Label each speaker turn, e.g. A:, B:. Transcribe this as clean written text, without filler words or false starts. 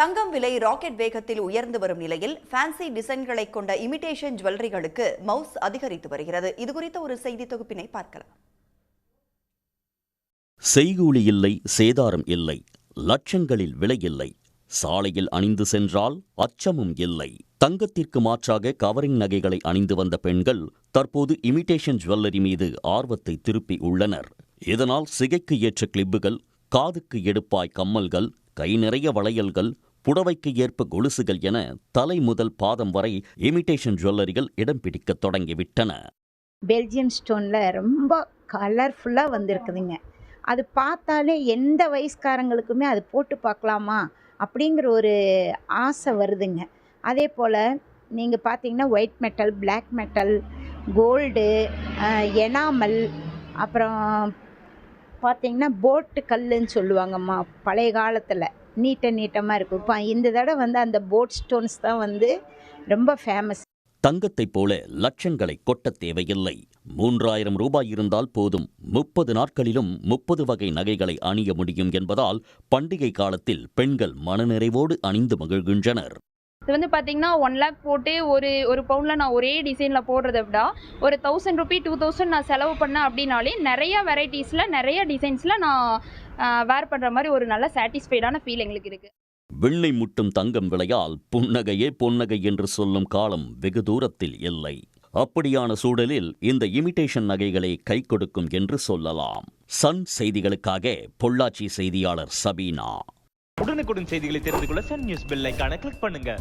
A: தங்கம் விலை ராக்கெட் வேகத்தில் உயர்ந்து வரும் நிலையில் ஃபேன்சி டிசைன்களை கொண்ட இமிடேஷன் ஜுவல்லரிகளுக்கு மவுஸ் அதிகரித்து வருகிறது. இதுகுறித்த ஒரு செய்தி தொகுப்பினை பார்க்கலாம்.
B: செய்கூலி இல்லை, சேதாரம் இல்லை, லட்சங்களில் விலை இல்லை, சாலையில் அணிந்து சென்றால் அச்சமும் இல்லை. தங்கத்திற்கு மாற்றாக கவரிங் நகைகளை அணிந்து வந்த பெண்கள் தற்போது இமிடேஷன் ஜுவல்லரி மீது ஆர்வத்தை திருப்பி உள்ளனர். இதனால் சிகைக்கு ஏற்ற கிளிப்புகள், காதுக்கு எடுப்பாய் கம்மல்கள், கை நிறைய வளையல்கள், புடவைக்கு ஏற்ப கொலுசுகள் என தலை முதல் பாதம் வரை இமிடேஷன் ஜுவல்லரிகள் இடம் பிடிக்க தொடங்கிவிட்டன.
C: பெல்ஜியம் ஸ்டோனில் ரொம்ப கலர்ஃபுல்லாக வந்திருக்குதுங்க. அது பார்த்தாலே எந்த வயசுக்காரங்களுக்குமே அது போட்டு பார்க்கலாமா அப்படிங்கிற ஒரு ஆசை வருதுங்க. அதே போல் நீங்கள் பார்த்தீங்கன்னா white metal, black metal, gold, enamel, அப்புறம் பார்த்தீங்கன்னா போட்டு கல்லுன்னு சொல்லுவாங்கம்மா. பழைய காலத்தில் நீட்டமாக இருக்கும். இப்போ இந்த தடவை அந்த போட் ஸ்டோன்ஸ் தான் ரொம்ப ஃபேமஸ்.
B: தங்கத்தைப் போல லட்சங்களை கொட்ட தேவையில்லை. 3000 ரூபாய் இருந்தால் போதும். 30 நாட்களிலும் 30 வகை நகைகளை அணிய முடியும் என்பதால் பண்டிகை காலத்தில் பெண்கள் மனநிறைவோடு அணிந்து மகிழ்கின்றனர்.
D: இது பார்த்தீங்கன்னா 1 lakh போட்டு ஒரு பவுண்டில் நான் ஒரே டிசைனில் போடுறத விட ஒரு 1000 ரூபி 2000 நான் செலவு பண்ணேன் அப்படின்னாலே நிறைய வெரைட்டிஸில் நிறைய டிசைன்ஸில் நான் வேர் பண்ணுற மாதிரி ஒரு நல்ல சாட்டிஸ்ஃபைடான ஃபீல் எங்களுக்கு இருக்குது.
B: வெள்ளை முட்டும் தங்கம் விலையால் புன்னகையே பொன்னகை என்று சொல்லும் காலம் வெகு தூரத்தில் இல்லை. அப்படியான சூழலில் இந்த இமிடேஷன் நகைகளே கை கொடுக்கும் என்று சொல்லலாம். சன் செய்திகளுக்காக பொள்ளாச்சி செய்தியாளர் சபீனா.
E: உடனுக்குடன் செய்திகளை தெரிந்து கொள்ள சன் நியூஸ் பெல் ஐகானை கிளிக் பண்ணுங்க.